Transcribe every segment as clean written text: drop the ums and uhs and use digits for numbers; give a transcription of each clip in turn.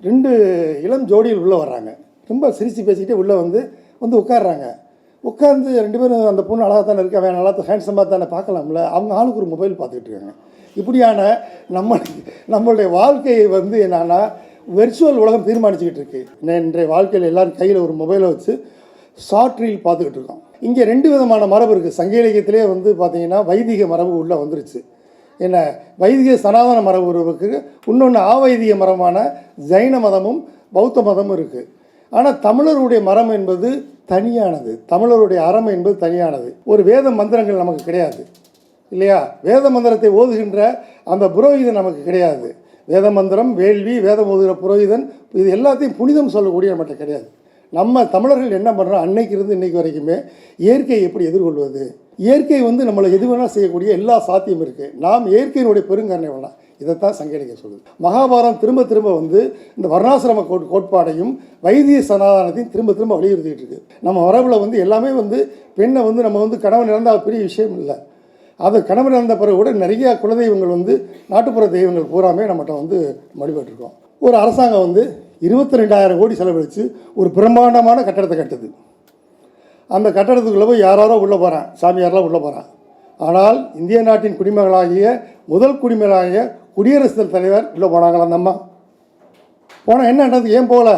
2 இளம் ஜோடியில் உள்ளே வர்றாங்க. ரொம்ப சிரித்து பேசிக்கிட்டே உள்ளே வந்து உட்காடுறாங்க. உட்காந்து 2 பேரும் அந்த பொண்ணு அழகாக தானே இருக்கா, அவன் நல்லா ஹேண்ட்ஸமாக தானே பார்க்கலாம்ல, அவங்க ஆளுக்கு ஒரு மொபைல் பார்த்துக்கிட்டு இருக்காங்க. இப்படியான நம்மளுடைய வாழ்க்கையை என்னன்னா வெர்ச்சுவல் உலகம் தீர்மானிச்சுக்கிட்டு இருக்கு. இன்றைய வாழ்க்கையில் எல்லோரும் கையில் ஒரு மொபைலை வச்சு ஷார்ட் ரீல் பார்த்துக்கிட்டு இருக்கோம். இங்கே 2 விதமான மரபு இருக்குது. சங்க இலக்கியத்திலே பார்த்தீங்கன்னா வைதிக மரபு உள்ளே வந்துருச்சு. என்ன, வைதிக சனாதன மரபு இருக்குது, இன்னொன்று ஆவைதிக மரமான ஜைன மதமும் பௌத்த மதமும் இருக்குது. ஆனால் தமிழருடைய மரம் என்பது தனியானது, தமிழருடைய அறம் என்பது தனியானது. ஒரு வேத மந்திரங்கள் நமக்கு கிடையாது இல்லையா? வேத மந்திரத்தை ஓதுகின்ற அந்த புரோகிதன் நமக்கு கிடையாது. வேத மந்திரம், வேள்வி, வேதம் ஓதுகிற புரோகிதன், இது எல்லாத்தையும் புனிதம் சொல்லக்கூடிய நம்மகிட்ட கிடையாது. நம்ம தமிழர்கள் என்ன பண்ணுறோம், அன்னைக்கு இருந்து இன்னைக்கு வரைக்குமே இயற்கையை எப்படி எதிர்கொள்வது, இயற்கை நம்மளை எது வேணால் செய்யக்கூடிய எல்லா சாத்தியம் இருக்குது. நாம் இயற்கையினுடைய பெருங்கருணை வேணாம், இதைத்தான் சங்க இலக்கியம் சொல்லுது. மகாபாரதம் திரும்ப திரும்ப இந்த வர்ணாசிரம கோட்பாடையும் வைதிக சனாதானத்தையும் திரும்ப திரும்ப வலியுறுத்திக்கிட்டு இருக்குது. நம்ம மரபில் எல்லாமே பெண்ணை நம்ம கணவன் இறந்தால் பெரிய விஷயம் இல்லை. அது கணவன் இறந்த பிறகு கூட நிறைய குலதெய்வங்கள் நாட்டுப்புற தெய்வங்கள் பூராமே நம்மகிட்ட வழிபட்டுருக்கோம். ஒரு அரசாங்கம் 22,000 கோடி செலவழித்து ஒரு பிரம்மாண்டமான கட்டடத்தை கட்டுது. அந்த கட்டடத்துக்குள்ளே போய் யாரோ உள்ளே போகிறான், சாமியாரெலாம் உள்ளே போகிறான். ஆனால் இந்திய நாட்டின் குடிமகளாகிய முதல் குடிமகளாகிய குடியரசுத் தலைவர் உள்ளே போனாங்களா? அந்த அம்மா போனால் என்ன நடந்தது, ஏன் போகல?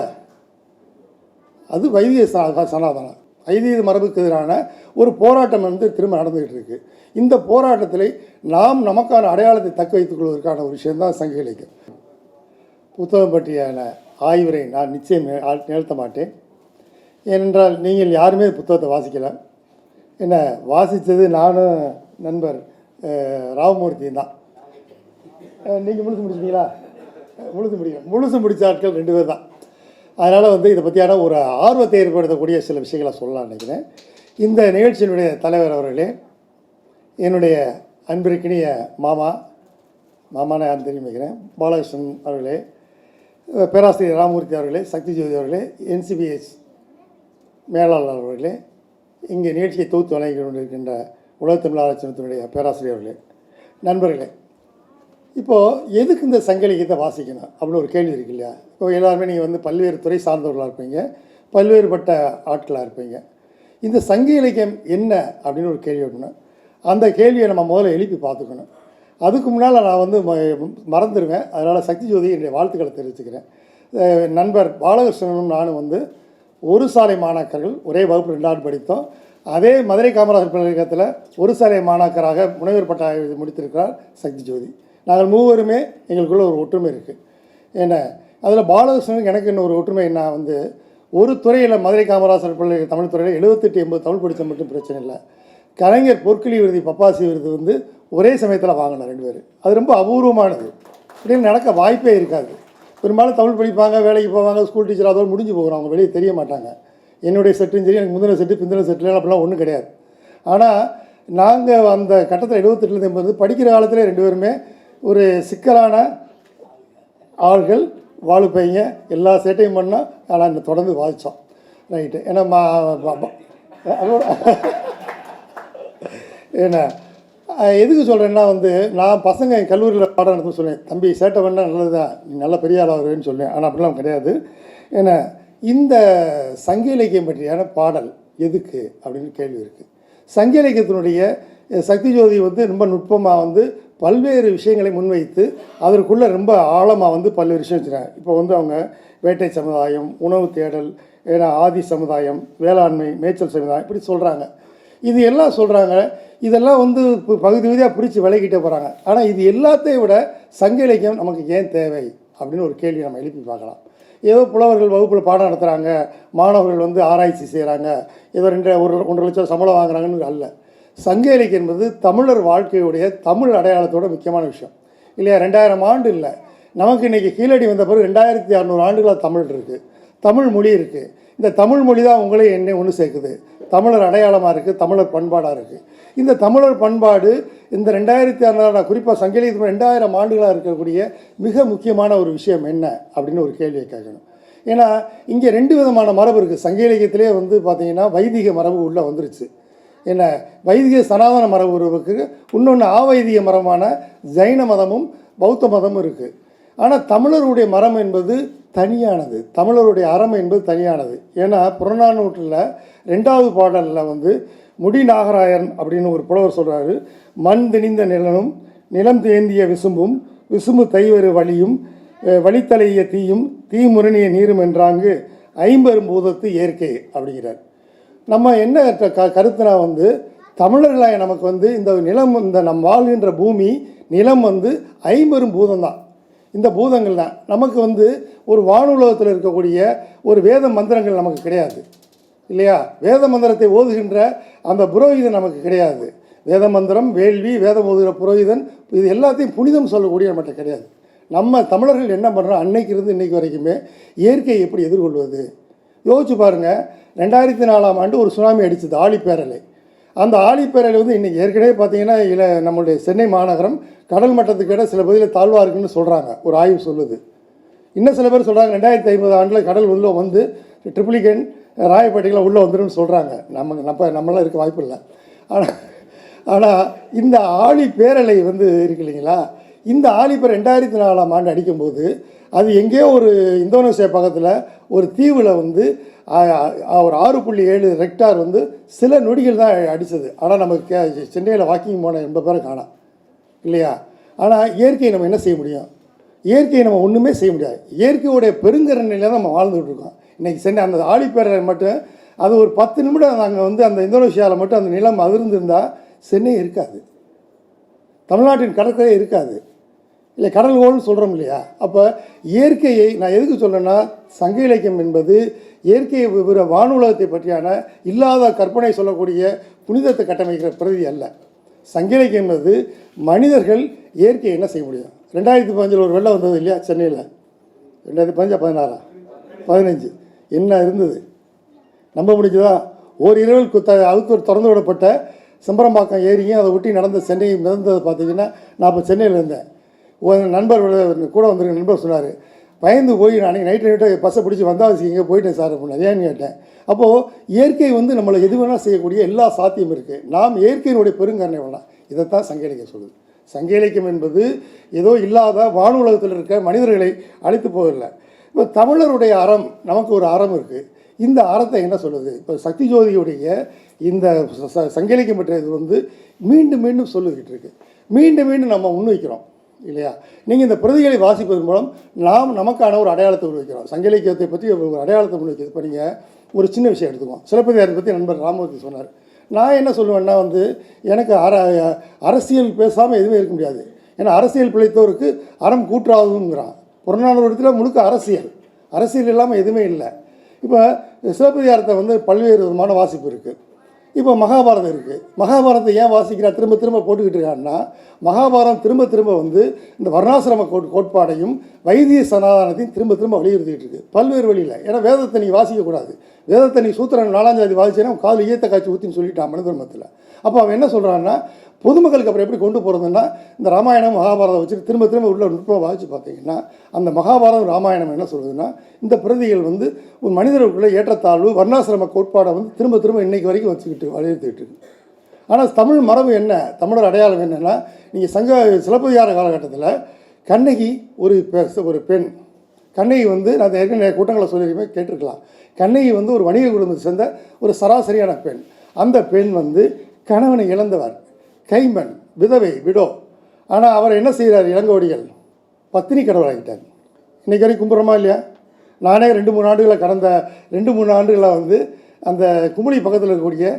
அது வைதிக சனாதனம், வைதிக மரபுக்கு எதிரான ஒரு போராட்டம் திரும்ப நடந்துக்கிட்டு இருக்கு. இந்த போராட்டத்தில் நாம் நமக்கான அடையாளத்தை தக்க வைத்துக் கொள்வதற்கான ஒரு விஷயம்தான் சங்க இலக்கியம். புத்தகம் பற்றியான ஆய்வுரை நான் நிச்சயம் நிகழ்த்த மாட்டேன். ஏனென்றால் நீங்கள் யாருமே புத்தகத்தை வாசிக்கலாம். என்ன வாசித்தது நானும் நண்பர் ராமமூர்த்தியும் தான். நீங்கள் முடிச்சிட்டீங்களா? முழுசு முடித்த ஆட்கள் 2 பேர் தான். அதனால் இதை பற்றியான ஒரு ஆர்வத்தை ஏற்படுத்தக்கூடிய சில விஷயங்களை சொல்லலாம்னு நினைக்கிறேன். இந்த நிகழ்ச்சியினுடைய தலைவர் அவர்களே, என்னுடைய அன்பிற்கினிய மாமான்னு யாரும் தெரியும் வைக்கிறேன், பாலகிருஷ்ணன் அவர்களே, பேராசிரியர் ராமமூர்த்தி அவர்களே, சக்தி ஜோதி அவர்களே, NCBS மேலாளர் அவர்களே, இங்கே நிகழ்ச்சியை தொகுத்து வழங்கி கொண்டிருக்கின்ற உலகத்தமிழ் ஆராய்ச்சியினுடைய பேராசிரியர் அவர்களே, நண்பர்களே, இப்போது எதுக்கு இந்த சங்க இலக்கியத்தை வாசிக்கணும் அப்படின்னு ஒரு கேள்வி இருக்கு இல்லையா? இப்போ எல்லாருமே நீங்கள் பல்வேறு துறை சார்ந்தவர்களாக இருப்பீங்க, பல்வேறுபட்ட ஆட்களாக இருப்பீங்க. இந்த சங்க இலக்கியம் என்ன அப்படின்னு ஒரு கேள்வி இருக்கணும். அந்த கேள்வியை நம்ம முதல்ல எழுப்பி பார்த்துக்கணும். அதுக்கு முன்னால் நான் மறந்துடுவேன். அதனால் சக்தி ஜோதி என்னுடைய வாழ்த்துக்களை தெரிவிச்சுக்கிறேன். நண்பர் பாலகிருஷ்ணனும் நானும் ஒரு சாலை மாணாக்கர்கள், ஒரே வகுப்பு 2 ஆண்டு படித்தோம். அதே மதுரை காமராஜர் பல்கலைக்கழகத்தில் ஒரு சாலை மாணாக்கராக முனைவர் பட்டம் முடித்திருக்கிறார் சக்தி ஜோதி. நாங்கள் மூவருமே எங்களுக்குள்ள ஒரு ஒற்றுமை இருக்குது. ஏன்னா அதில் பாலகிருஷ்ணனுக்கு எனக்கு இன்னும் ஒரு ஒற்றுமை என்ன, ஒரு துறையில் மதுரை காமராஜர் பல்கலை தமிழ் துறையில் 78-80 தமிழ் படித்த மட்டும் பிரச்சனை இல்லை. கலைஞர் பொற்கிளி விருது, பப்பாசி விருது ஒரே சமயத்தில் வாங்கினோம் 2 பேர். அது ரொம்ப அபூர்வமானது, அப்படின்னு நடக்க வாய்ப்பே இருக்காது. பெரும்பாலும் தமிழ் படிப்பாங்க, வேலைக்கு போவாங்க, ஸ்கூல் டீச்சர், அதோடு முடிஞ்சு போகிறோம், அவங்க வெளியே தெரிய மாட்டாங்க. என்னுடைய செட்டும் சரி, எனக்கு முந்தின செட்டு பிந்தின செட்டுலாம் அப்படிலாம் ஒன்றும் கிடையாது. ஆனால் நாங்கள் அந்த கட்டத்தில் 78-80 படிக்கிற காலத்தில் 2 பேருமே ஒரு சிக்கலான ஆள்கள், வாழுப்பைங்க, எல்லா சேட்டையும் பண்ணால். ஆனால் இந்த தொடர்ந்து வாதித்தோம், ரைட்டு. ஏன்னா ஏன்னா எதுக்கு சொல்கிறேன்னா நான் பசங்க என் கல்லூரியில் பாடம் நடத்த சொல்லுவேன், தம்பி சேட்டை பண்ணால் நல்லது தான், நீ நல்ல பெரிய ஆளாகுன்னு சொல்லுவேன். ஆனால் அப்படிலாம் கிடையாது. ஏன்னா இந்த சங்க இலக்கியம் பற்றியான பாடல் எதுக்கு அப்படின்னு கேள்வி இருக்குது. சங்க இலக்கியத்தினுடைய சக்தி ஜோதி ரொம்ப நுட்பமாக பல்வேறு விஷயங்களை முன்வைத்து அதற்குள்ளே ரொம்ப ஆழமாக பல்வேறு விஷயம் வச்சுருக்காங்க. இப்போ அவங்க வேட்டை சமுதாயம், உணவு தேடல், ஏன்னா ஆதி சமுதாயம், வேளாண்மை, மேய்ச்சல் சமுதாயம், இப்படி சொல்கிறாங்க. இது எல்லாம் சொல்கிறாங்க. இதெல்லாம் பகுதி பகுதியாக பிரித்து விலகிட்டே போகிறாங்க. ஆனால் இது எல்லாத்தையும் விட சங்க இலக்கியம் நமக்கு ஏன் தேவை அப்படின்னு ஒரு கேள்வி நம்ம எழுப்பி பார்க்கலாம். ஏதோ புலவர்கள் வகுப்பில் பாடம் நடத்துகிறாங்க, மாணவர்கள் ஆராய்ச்சி செய்கிறாங்க, ஏதோ 1.5 லட்சம் சம்பளம் வாங்குறாங்கன்னு அல்ல. சங்க இலக்கியம் என்பது தமிழர் வாழ்க்கையுடைய தமிழ் அடையாளத்தோட முக்கியமான விஷயம் இல்லையா? 2000 ஆண்டு இல்லை, நமக்கு இன்றைக்கி கீழடி வந்த பிறகு 2600 ஆண்டுகளாக தமிழ் இருக்குது, தமிழ் மொழி இருக்குது. இந்த தமிழ் மொழி தான் உங்களே என்னை ஒன்று சேர்க்குது. தமிழர் அடையாளமாக இருக்குது, தமிழர் பண்பாடாக இருக்குது. இந்த தமிழர் பண்பாடு இந்த 2600 குறிப்பாக சங்க இலக்கியத்தில் 2000 ஆண்டுகளாக இருக்கக்கூடிய மிக முக்கியமான ஒரு விஷயம் என்ன அப்படின்னு ஒரு கேள்வியை கேட்கணும். ஏன்னா இங்கே 2 விதமான மரபு இருக்குது. சங்க இலக்கியத்திலே பார்த்தீங்கன்னா வைதிக மரபு உள்ளே வந்துருச்சு. என்ன, வைதிக சனாதன மரபு இருக்குது, இன்னொன்று ஆவைதிக மரமான ஜைன மதமும் பௌத்த மதமும் இருக்குது. ஆனால் தமிழருடைய மரம் என்பது தனியானது. தமிழருடைய அறம் என்பது தனியானது. ஏன்னா புறநானூற்றில் 2வது பாடலில் வந்து முடி நாகராயன் அப்படின்னு ஒரு புலவர் சொல்கிறாரு. மண் திணிந்த நிலனும் நிலம் தேந்திய விசும்பும் விசும்பு தைவரு வழியும் வழித்தலைய தீயும் தீமுரணிய நீரும் என்றாங்கு ஐம்பெரும் பூதத்து இயற்கை அப்படிங்கிறார். நம்ம என்ன கருத்துனா வந்து தமிழர்களாக நமக்கு வந்து இந்த நிலம், இந்த நம் வாழ்கின்ற பூமி நிலம் வந்து ஐம்பெரும் பூதம் தான். இந்த பூதங்கள் தான் நமக்கு வந்து ஒரு வானுலகத்தில் இருக்கக்கூடிய ஒரு வேத மந்திரங்கள் நமக்கு கிடையாது இல்லையா? வேத மந்திரத்தை ஓதுகின்ற அந்த புரோகிதன் நமக்கு கிடையாது. வேத மந்திரம், வேள்வி, வேதம் ஓதுகிற புரோகிதன், இது எல்லாத்தையும் புனிதம் சொல்லக்கூடிய நம்மகிட்ட கிடையாது. நம்ம தமிழர்கள் என்ன பண்ணுறோம், அன்னைக்கு இருந்து இன்னைக்கு வரைக்குமே இயற்கையை எப்படி எதிர்கொள்வது யோசிச்சு பாருங்கள். 2004ஆம் ஆண்டு ஒரு சுனாமி அடித்தது, ஆழிப்பேரலை. அந்த ஆழிப்பேரலை வந்து இன்றைக்கி ஏற்கனவே பார்த்தீங்கன்னா நம்மளுடைய சென்னை மாநகரம் கடல் மட்டத்துக்கு இட சில பகுதியில் தாழ்வாக இருக்குன்னு சொல்கிறாங்க, ஒரு ஆய்வு சொல்லுது. இன்னும் சில பேர் சொல்கிறாங்க 2050 ஆண்டில் கடல் உள்ளே வந்து ட்ரிப்ளிகன் ராயப்பேட்டைகளாம் உள்ளே வந்துடும் சொல்கிறாங்க. நம்மளாம் இருக்க வாய்ப்பு இல்லை. ஆனால் இந்த ஆழிப்பேரலை வந்து இருக்கு இல்லைங்களா, இந்த ஆழிப்பேர் 2004ஆம் ஆண்டு அடிக்கும்போது அது எங்கேயோ ஒரு இந்தோனேசியா பக்கத்தில் ஒரு தீவில் வந்து ஒரு 6.7 ரெக்டார் வந்து சில நொடிகள் தான் அடித்தது. ஆனால் நமக்கு சென்னையில் வாக்கிங் போன 80 பேரை காணோம் இல்லையா? ஆனால் இயற்கையை நம்ம என்ன செய்ய முடியும்? இயற்கையை நம்ம ஒன்றுமே செய்ய முடியாது. இயற்கையுடைய பெருங்கரணையில் தான் நம்ம வாழ்ந்துகிட்டு இருக்கோம். இன்றைக்கி சென்னை அந்த ஆழிப்பேரலை மட்டும் அது ஒரு 10 நிமிடம் நாங்கள் வந்து அந்த இந்தோனேஷியாவில் மட்டும் அந்த நிலம் அதிர்ந்திருந்தால் சென்னை இருக்காது, தமிழ்நாட்டின் கடற்கரை இருக்காது இல்லை, கடல்கோள்னு சொல்கிறோம் இல்லையா? அப்போ இயற்கையை நான் எதுக்கு சொல்கிறேன்னா, சங்க இலக்கியம் என்பது இயற்கையை விவர வானுலகத்தை பற்றியான இல்லாத கற்பனை சொல்லக்கூடிய புனிதத்தை கட்டமைக்கிற பிரதி அல்ல. சங்க இலக்கியம் என்பது மனிதர்கள் இயற்கையை என்ன செய்ய முடியும். 2015 ஒரு வெள்ளம் வந்தது இல்லையா சென்னையில், 2015 15 என்ன இருந்தது நம்ப முடிஞ்சதா? ஒரு இரவில் அதுக்கு ஒரு திறந்து விடப்பட்ட செம்பரம்பாக்கம் ஏரியும் அதை ஒட்டி நடந்த சென்னை மிதந்தது பார்த்தீங்கன்னா, நான் இப்போ சென்னையில் இருந்தேன். ஒரு நண்பர் கூட வந்திருக்க நண்பர் சொன்னார், பயந்து போய் நான் நைட்டு பஸ்ஸை பிடிச்சி வந்தாச்சு இங்கே போயிட்டேன் சார் அப்படின்னா. ஏன்னு கேட்டேன். அப்போது இயற்கை வந்து நம்மளை எது வேணால் செய்யக்கூடிய எல்லா சாத்தியம் இருக்குது. நாம் இயற்கையினுடைய பெருங்கருணை வேணாம். இதைத்தான் சங்க இலக்கியம் சொல்லுது. சங்க இலக்கியம் என்பது ஏதோ இல்லாத வானுலகத்தில் இருக்க மனிதர்களை அழைத்து போகவில்லை. இப்போ தமிழருடைய அறம், நமக்கு ஒரு அறம் இருக்குது. இந்த அறத்தை என்ன சொல்லுது? இப்போ சக்தி ஜோதியுடைய இந்த சங்க இலக்கியம் பற்றியது வந்து மீண்டும் மீண்டும் சொல்லிக்கிட்டு இருக்கு. மீண்டும் மீண்டும் நம்ம முன்வைக்கிறோம் இல்லையா? நீங்கள் இந்த பிரதிகளை வாசிப்பதன் மூலம் நாம் நமக்கான ஒரு அடையாளத்தை உருவாக்கிறோம். சங்க இலக்கியத்தை பற்றி ஒரு அடையாளத்தை முன்வைக்கிறது. இப்போ நீங்கள் ஒரு சின்ன விஷயம் எடுத்துக்குவோம். சிலப்பதிகாரத்தை பற்றி நண்பர் ராமமூர்த்தி சொன்னார். நான் என்ன சொல்லுவேன்னா வந்து எனக்கு அரசியல் பேசாமல் எதுவுமே இருக்க முடியாது. ஏன்னா அரசியல் பிழைத்தோருக்கு அறம் கூற்றாகுங்கிறான். புறநானூறு முழுக்க அரசியல் இல்லாமல் எதுவுமே இல்லை. இப்போ சிலப்பதிகாரத்தை வந்து பல்வேறு விதமான வாசிப்பு இருக்குது. இப்போ மகாபாரதம் இருக்குது. மகாபாரதத்தை ஏன் வாசிக்கிறா திரும்ப திரும்ப போட்டுக்கிட்டு இருக்காருன்னா, மகாபாரதம் திரும்ப திரும்ப வந்து இந்த வர்ணாசிரம கோட்பாடையும் வைத்திய சனாதானத்தையும் திரும்ப திரும்ப வலியுறுத்திக்கிட்டு இருக்குது பல்வேறு வழியில். ஏன்னா வேதத்தை நீ வாசிக்கக்கூடாது, வேதத்தை நீ சூத்திரன் 4ஆம் ஜாதி வாசிச்சேன்னா கால் ஈயத்தை காய்ச்சி ஊற்றின்னு சொல்லிட்டான் மனு தர்மத்தில். அப்போ அவன் என்ன சொல்கிறான்னா, பொதுமக்களுக்கு அப்புறம் எப்படி கொண்டு போகிறதுன்னா, இந்த ராமாயணம் மகாபாரதம் வச்சுட்டு திரும்ப திரும்ப உள்ள நுட்பம் வாசித்து பார்த்தீங்கன்னா, அந்த மகாபாரதம் ராமாயணம் என்ன சொல்லுதுன்னா, இந்த பிரதிகள் வந்து ஒரு மனிதர்களுக்குள்ள ஏற்றத்தாழ்வு வர்ணாசிரம கோட்பாடை வந்து திரும்ப திரும்ப இன்றைக்கு வரைக்கும் வச்சுக்கிட்டு வலியுறுத்திக்கிட்டு இருக்கு. ஆனால் தமிழ் மரபு என்ன, தமிழர் அடையாளம் என்னென்னா, நீங்கள் சிலப்பதிகார காலகட்டத்தில் கண்ணகி ஒரு பெண். கண்ணகி வந்து நான் ஏற்கனவே கூட்டங்களை சொல்லியிருக்கேன், கேட்டிருக்கலாம். கண்ணகி வந்து ஒரு வணிக குடும்பத்தை சேர்ந்த ஒரு சராசரியான பெண். அந்த பெண் வந்து கணவனை இழந்தவர், கைம்பெண், விடோ. ஆனால் அவர் என்ன செய்கிறார், இளங்கோடிகள் பத்தினி கடவுளாகிட்டார். இன்றைக்கு வரைக்கும் கும்பிட்றோமா இல்லையா? நானே 2-3 ஆண்டுகளை கடந்த 2-3 ஆண்டுகளாக வந்து அந்த குமுளி பக்கத்தில் இருக்கக்கூடிய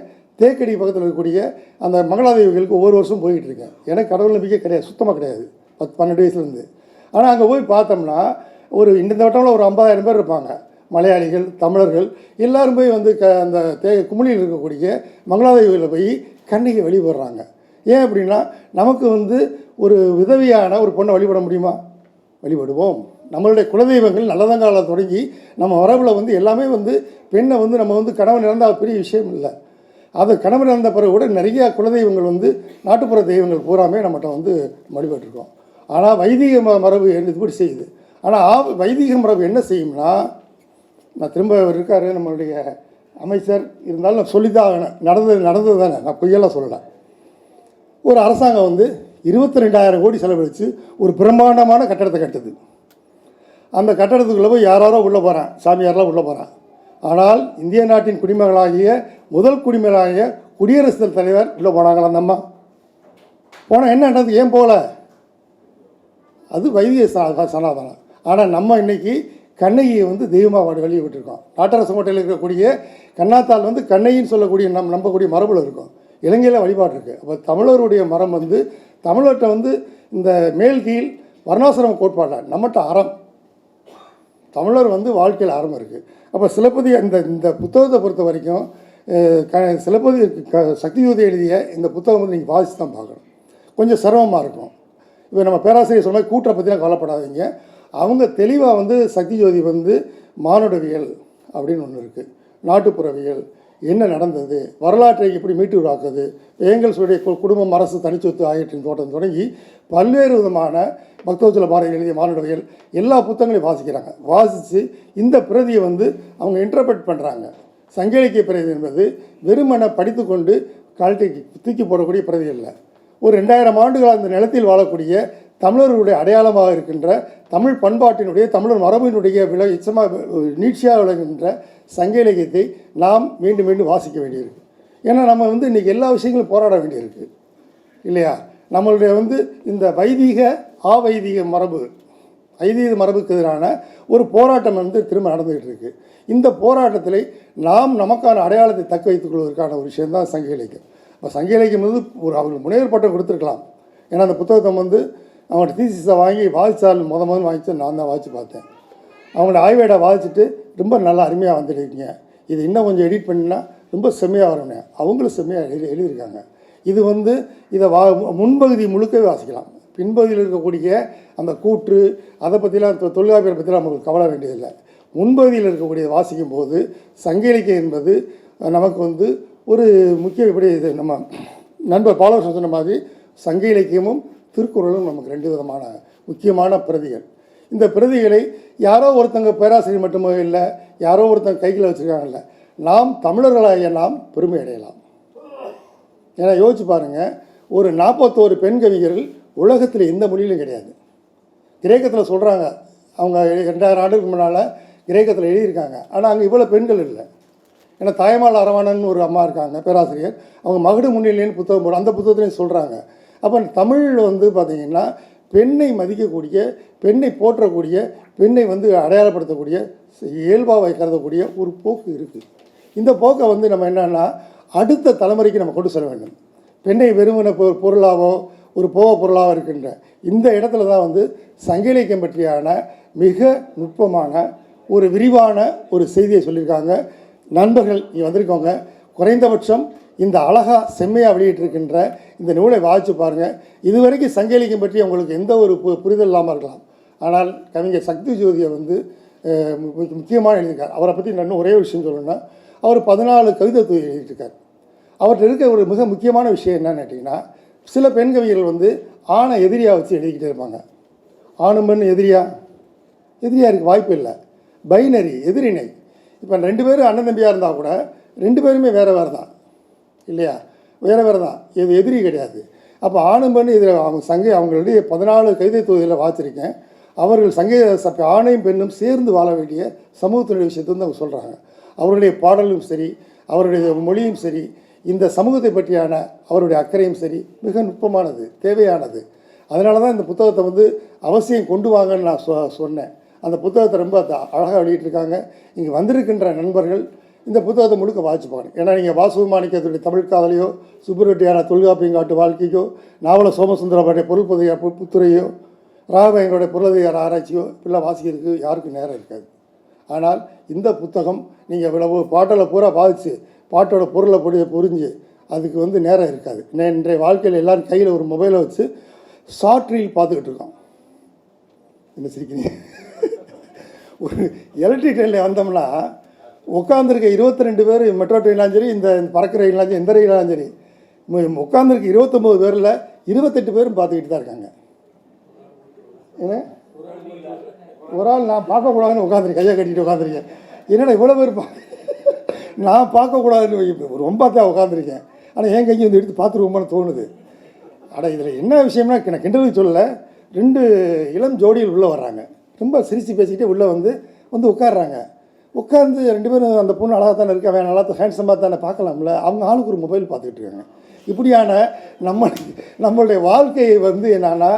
தேக்கடி பக்கத்தில் இருக்கக்கூடிய அந்த மங்களாதேவிகளுக்கு ஒவ்வொரு வருஷம் போய்கிட்டு இருக்கேன். எனக்கு கடவுள் நம்பிக்கை கிடையாது, சுத்தமாக கிடையாது, 12 வயசுலேருந்து. ஆனால் அங்கே போய் பார்த்தோம்னா இந்த வட்டமில் ஒரு 50,000 பேர் இருப்பாங்க. மலையாளிகள், தமிழர்கள் எல்லோரும் போய் வந்து அந்த குமுளியில் இருக்கக்கூடிய மங்களாதேவிகளில் போய் கண்ணகி வழிபடுறாங்க. ஏன் அப்படின்னா, நமக்கு வந்து ஒரு விதவியான ஒரு பொண்ணை வழிபட முடியுமா? வழிபடுவோம். நம்மளுடைய குலதெய்வங்கள் நல்லதங்காலம் தொடங்கி நம்ம வரவில் வந்து எல்லாமே வந்து பெண்ணை வந்து நம்ம வந்து கணவன் இறந்தால் பெரிய விஷயம் இல்லை. அது கணவன் இறந்த பிறகு கூட நிறையா குலதெய்வங்கள் வந்து நாட்டுப்புற தெய்வங்கள் பூராமே நம்மகிட்ட வந்து வழிபட்டுருக்கோம். ஆனால் வைதிக மரபு இப்படி செய்யுது. ஆனால் வைதிக மரபு என்ன செய்யும்னா, நான் திரும்ப இருக்கார் நம்மளுடைய அமைச்சர், இருந்தாலும் நான் சொல்லித்தான் ஆகணும். நடந்தது தானே, நான் பொய்யெல்லாம் சொல்லலை. ஒரு அரசாங்கம் வந்து 22,000 கோடி செலவழித்து ஒரு பிரம்மாண்டமான கட்டடத்தை கட்டுது. அந்த கட்டடத்துக்குள்ளே போய் யாரோ உள்ளே போகிறான், சாமியாரெலாம் உள்ளே போகிறான். ஆனால் இந்திய நாட்டின் குடிமகளாகிய முதல் குடிமகளாகிய குடியரசுத் தலைவர் உள்ளே போனாங்களா அந்த அம்மா? போனால் என்ன நடந்தது? ஏன் போகல? அது வைத்திய சனாதனம். ஆனால் நம்ம இன்றைக்கி கண்ணகியை வந்து தெய்வமாக வெளியே விட்டுருக்கோம். நாட்டரசங்கோட்டையில் இருக்கக்கூடிய கண்ணாத்தால் வந்து கண்ணகின்னு சொல்லக்கூடிய நம்பக்கூடிய மரபில் இருக்கும். இலங்கையில் வழிபாடு இருக்குது. அப்போ தமிழருடைய மரம் வந்து தமிழர்கிட்ட வந்து இந்த மேல் கீழ் வர்ணாசிரம கோட்பாடில் நம்மகிட்ட அறம், தமிழர் வந்து வாழ்க்கையில் அறம் இருக்குது. அப்போ சிலப்பதி இந்த புத்தகத்தை பொறுத்த வரைக்கும் சிலப்பதி சக்தி ஜோதி எழுதிய இந்த புத்தகம் வந்து நீங்கள் வாசித்து தான் பார்க்கணும். கொஞ்சம் சிரமமாக இருக்கும். இப்போ நம்ம பேராசிரியர் சொன்ன கூட்டை பற்றிலாம் கவலைப்படாதீங்க. அவங்க தெளிவாக வந்து சக்தி ஜோதி வந்து மானுடவியல் அப்படின்னு ஒன்று இருக்குது, நாட்டுப்புறவியல், என்ன நடந்தது, வரலாற்றை எப்படி மீட்டு உருவாக்குது, ஏங்கல்ஸுடைய குடும்பம், அரசு, தனிச்சொத்து ஆகியற்றின் தோட்டம் தொடங்கி பல்வேறு விதமான பக்தோஜல பாரதி எழுதிய மானுடவியல் எல்லா புத்தகங்களையும் வாசிக்கிறாங்க. வாசித்து இந்த பிரதியை வந்து அவங்க இன்டர்பிரட் பண்ணுறாங்க. சங்க இலக்கிய பிரதி என்பது வெறுமனை படித்து கொண்டு கழட்டி தூக்கி போடக்கூடிய பிரதி இல்லை. ஒரு 2000 ஆண்டுகள் அந்த நிலத்தில் வாழக்கூடிய தமிழர்களுடைய அடையாளமாக இருக்கின்ற தமிழ் பண்பாட்டினுடைய தமிழர் மரபினுடைய நீட்சியாக விளங்குகின்ற சங்க இலக்கியத்தை நாம் மீண்டும் மீண்டும் வாசிக்க வேண்டியிருக்கு. ஏன்னா நம்ம வந்து இன்றைக்கி எல்லா விஷயங்களும் போராட வேண்டியிருக்கு இல்லையா? நம்மளுடைய வந்து இந்த வைதீக மரபு, ஐதீக மரபுக்கு எதிரான ஒரு போராட்டம் வந்து திரும்ப நடந்துகிட்டு இருக்குது. இந்த போராட்டத்தில் நாம் நமக்கான அடையாளத்தை தக்க வைத்துக் கொள்வதற்கான ஒரு விஷயந்தான் சங்க இலக்கியம். இப்போ சங்க இலக்கியம் வந்து அவங்களுக்கு முனைவர் பட்டம் கொடுத்துருக்கலாம். ஏன்னா அந்த புத்தகத்தை வந்து அவங்கள்ட்ட தீசிஸை வாங்கி வாசித்தால் முதல் வாங்கிச்சு நான் தான் வாசித்து பார்த்தேன். அவங்களோட ஆய்வேடை வாசிச்சுட்டு ரொம்ப நல்லா அருமையாக வந்துருக்கீங்க, இது இன்னும் கொஞ்சம் எடிட் பண்ணினா ரொம்ப செம்மையாக வரணும், அவங்களும் செம்மையாக எழுதியிருக்காங்க. இது வந்து இதை முன்பகுதி முழுக்கவே வாசிக்கலாம். பின்பகுதியில் இருக்கக்கூடிய அந்த கூற்று அதை பற்றிலாம் தொல்காப்பியரை பற்றிலாம் நமக்கு கவலை வேண்டியதில்லை. முன்பகுதியில் இருக்கக்கூடிய வாசிக்கும் போது சங்க இலக்கியம் என்பது நமக்கு வந்து ஒரு முக்கிய இப்படி இது நம்ம நண்பர் பாலகிருஷ்ணன் சொன்ன மாதிரி சங்க இலக்கியமும் திருக்குறளும் நமக்கு 2 விதமான முக்கியமான பிரதிகள். இந்த பிரதிகளை யாரோ ஒருத்தங்க பேராசிரியர் மட்டுமே இல்லை, யாரோ ஒருத்தங்க கையில் வச்சுருக்காங்கல்ல, நாம் தமிழர்களாகிய நாம் பெருமை அடையலாம். ஏன்னா யோசிச்சு பாருங்கள், ஒரு 41 பெண் கவிஞர்கள் உலகத்தில் எந்த மொழியிலும் கிடையாது. கிரேக்கத்தில் சொல்கிறாங்க, அவங்க 2000 ஆண்டுக்கு முன்னால் கிரேக்கத்தில் எழுதியிருக்காங்க. ஆனால் அங்கே இவ்வளோ பெண்கள் இல்லை. ஏன்னா தாயமால் அரவாணன் ஒரு அம்மா இருக்காங்க பேராசிரியர், அவங்க மகுடு முன்னிலைன்னு புத்தகம் போடுற அந்த புத்தகத்துலேயும் சொல்கிறாங்க. அப்போ தமிழில் வந்து பார்த்திங்கன்னா பெண்ணை மதிக்கக்கூடிய, பெண்ணை போற்றக்கூடிய, பெண்ணை வந்து அடையாளப்படுத்தக்கூடிய, இயல்பாக கருதக்கூடிய ஒரு போக்கு இருக்குது. இந்த போக்கை வந்து நம்ம என்னென்னா அடுத்த தலைமுறைக்கு நம்ம கொண்டு செல்ல வேண்டும். பெண்ணை வெறுமன பொருளாவோ ஒரு போக பொருளாக இருக்கின்ற இந்த இடத்துல தான் வந்து சங்க இலக்கியம் பற்றியான மிக நுட்பமான ஒரு விரிவான ஒரு செய்தியை சொல்லியிருக்காங்க. நண்பர்கள் இங்கே வந்திருக்கவங்க குறைந்தபட்சம் இந்த அழகாக செம்மையாக வெளியிட்டிருக்கின்ற இந்த நூலை வாசித்து பாருங்கள். இதுவரைக்கும் சங்க இலக்கியம் பற்றி உங்களுக்கு எந்த ஒரு புரிதல் இல்லாமல் இருக்கலாம். ஆனால் கவிஞர் சக்தி ஜோதியை வந்து முக்கியமாக எழுதியிருக்கார். அவரை பற்றி நான் ஒரே விஷயம் சொல்லணும்னா, அவர் 14 கவிதை தொகுதி எழுதியிருக்கார். அவர்கிட்ட இருக்க ஒரு மிக முக்கியமான விஷயம் என்னன்னு கேட்டிங்கன்னா, சில பெண் கவிஞர்கள் வந்து ஆணை எதிரியாக வச்சு எழுதிக்கிட்டே இருப்பாங்க. ஆணும் பெண் எதிரியாக இருக்க வாய்ப்பு இல்லை. பைனரி, எதிரிணை. இப்போ 2 பேரும் அண்ணன் தம்பியாக இருந்தால் கூட 2 பேருமே வேறு தான் இல்லையா? வேறு தான், இது எதிரி கிடையாது. அப்போ ஆணும் பெண் இதில் அவங்களுடைய 14 கவிதை தொகுதியில் வாசிச்சிருக்கேன். அவர்கள் ஆணையும் பெண்ணும் சேர்ந்து வாழ வேண்டிய சமூகத்தினுடைய விஷயத்தை வந்து அவங்க சொல்கிறாங்க. அவருடைய பாடலும் சரி, அவருடைய மொழியும் சரி, இந்த சமூகத்தை பற்றியான அவருடைய அக்கறையும் சரி மிக நுட்பமானது, தேவையானது. அதனால தான் இந்த புத்தகத்தை வந்து அவசியம் கொண்டு வாங்கன்னு நான் சொன்னேன். அந்த புத்தகத்தை ரொம்ப அழகாக வெளியிட்டிருக்காங்க. இங்கே வந்திருக்கின்ற நண்பர்கள் இந்த புத்தகத்தை முழுக்க வாசிப்பாங்க. ஏன்னா நீங்கள் வாசு மாணிக்கத்துடைய தமிழ் காதலையோ, சுப்புரெட்டியான தொல்காப்பியங்காட்டு வாழ்க்கையோ, நாவல சோமசுந்தரனுடைய பொருள் புத்துரையோ, ராகவேந்தருடைய பொருளதிகார ஆராய்ச்சியோ இப்படிலாம் வாசிக்கிறதுக்கு யாருக்கும் நேரம் இருக்காது. ஆனால் இந்த புத்தகம் நீங்கள் இவ்வளவு பாட்டில் பூரா பாதித்து பாட்டோட பொருளை புரிஞ்சு அதுக்கு வந்து நேரம் இருக்காது. இன்றைய வாழ்க்கையில் எல்லோரும் கையில் ஒரு மொபைலை வச்சு ஷார்ட் ரீல் பார்த்துக்கிட்டு இருக்கோம். என்ன சிரிக்கிறீங்க? ஒரு எலக்ட்ரிக் ட்ரெயினில் வந்தோம்னா உட்காந்துருக்க 22 பேர் மெட்ரோ ட்ரெயினாலும் சரி, இந்த பறக்கிற ரயிலாலும் சரி, எந்த ரயிலாலும் சரி, உட்காந்துருக்க 29 பேரில் 28 பேரும் பார்த்துக்கிட்டு தான் இருக்காங்க. ஏன்னா ஒரு ஆள் நான் பார்க்கக்கூடாதுன்னு உட்காந்துருக்கேன், கையை கட்டிட்டு உட்காந்துருக்கேன். என்னடா இவ்வளோ பேர் நான் பார்க்கக்கூடாதுன்னு ரொம்ப தான் உட்காந்துருக்கேன். ஆனால் என் கையை வந்து எடுத்து பார்த்துருவோமான்னு தோணுது. ஆனால் இதில் என்ன விஷயம்னா, நான் கிண்டலுக்கு சொல்லலை, 2 இளம் ஜோடியில் உள்ளே வர்றாங்க. ரொம்ப சிரித்து பேசிக்கிட்டே உள்ளே வந்து உட்காடுறாங்க. உட்காந்து 2 பேரும் அந்த பொண்ணு அழகாக தானே இருக்கா, அவன் நல்லா ஹேண்ட்ஸமாக தானே பார்க்கலாம்ல, அவங்க ஆளுக்கு ஒரு மொபைல் பார்த்துக்கிட்டு இருக்காங்க. இப்படியான நம்மளுடைய வாழ்க்கையை என்னன்னா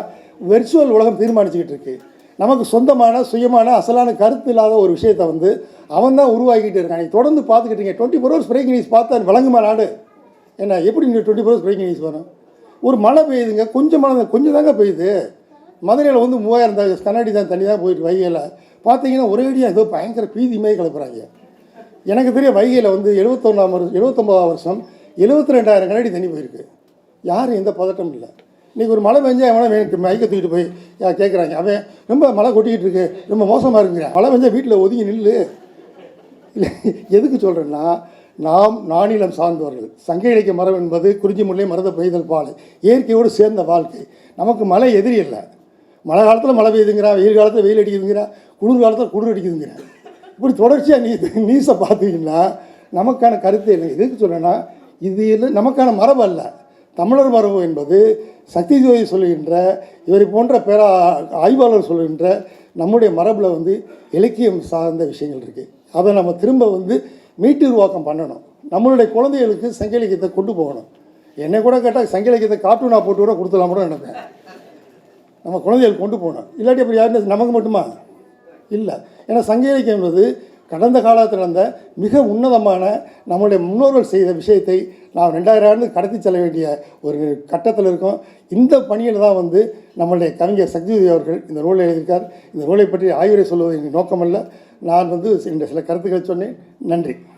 வெர்ச்சுவல் உலகம் தீர்மானிச்சுக்கிட்டு இருக்கு. நமக்கு சொந்தமான சுயமான அசலான கருத்து இல்லாத ஒரு விஷயத்தை அவன் தான் உருவாக்கிட்டு இருக்கான். நீங்கள் தொடர்ந்து பார்த்துக்கிட்டீங்க. 24 ஹவர்ஸ் பிரேக்கிங் நியூஸ் பார்த்தா விளங்குமா நாடு? என்ன எப்படி நீங்கள் 24 ஹவர்ஸ் பிரேக்கிங் நியூஸ் வரும்? ஒரு மழை பெய்யுதுங்க, கொஞ்சம் தாங்க பெய்யுது. மதுரையில் 3000 கண்ணாடி தான் தண்ணி தான் போயிட்டு வைகையில் பார்த்தீங்கன்னா ஒரேடியாக ஏதோ பயங்கர பீதியுமே கிளப்புறாங்க. எனக்கு தெரிய வைகையில் 79ஆம் வருஷம் 72,000 கண்ணாடி தண்ணி போயிருக்கு. யாரும் எந்த பதட்டம் இல்லை. இன்றைக்கி ஒரு மழை பெஞ்சா எவனா மைக்கை தூக்கிட்டு போய் கேட்குறாங்க, அவன் ரொம்ப மழை கொட்டிக்கிட்டு இருக்கு, ரொம்ப மோசமாக இருக்குங்கிறான். மழை பெஞ்சா வீட்டில் ஒதுங்கி நில்லு. இல்லை, எதுக்கு சொல்கிறேன்னா, நாம் நானிலம் சார்ந்தவர்கள். சங்க இலக்கிய மரம் என்பது குறிஞ்சி முல்லை மருத பெய்தல் பாலை, இயற்கையோடு சேர்ந்த வாழ்க்கை. நமக்கு மழை எதிரி இல்லை. மழை காலத்தில் மழை பெய்யுதுங்கிறான், வெயில் காலத்தில் வெயில் அடிக்குதுங்கிறான், குளிர் காலத்தில் குளிர் அடிக்குதுங்கிறான். இப்படி தொடர்ச்சியாக நியூஸை பார்த்தீங்கன்னா நமக்கான கருத்து இல்லை. எதுக்கு சொல்கிறேன்னா, இது இல்லை நமக்கான மரபு அல்ல. தமிழர் மரபு என்பது சக்தி ஜோதி சொல்லுகின்ற, இவரை போன்ற ஆய்வாளர் சொல்லுகின்ற நம்முடைய மரபில் இலக்கியம் சார்ந்த விஷயங்கள் இருக்குது. அதை நம்ம திரும்ப மீட்டு உருவாக்கம் பண்ணணும். நம்மளுடைய குழந்தைகளுக்கு சங்க இலக்கியத்தை கொண்டு போகணும். என்னை கூட கேட்டால் சங்க இலக்கியத்தை கார்ட்டூனாக போட்டு கூட கொடுத்துலாம் கூட நினைப்பேன். நம்ம குழந்தைகள் கொண்டு போகணும். இல்லாட்டி அப்படி யாருன்னு நமக்கு மட்டுமா இல்லை. ஏன்னா சங்க இலக்கியம் என்பது கடந்த காலத்தில் நடந்த மிக உன்னதமான நம்முடைய முன்னோர்கள் செய்த விஷயத்தை நாம் 2000 ஆண்டு கடத்தி செல்ல வேண்டிய ஒரு கட்டத்தில் இருக்கோம். இந்த பணியில் தான் நம்மளுடைய கவிஞர் சக்திஜோதி அவர்கள் இந்த நூலை எழுதியிருக்கார். இந்த நூலை பற்றி ஆய்வுரை சொல்வது எங்கள் நோக்கமல்ல. நான் இந்த சில கருத்துக்களை சொன்னேன். நன்றி.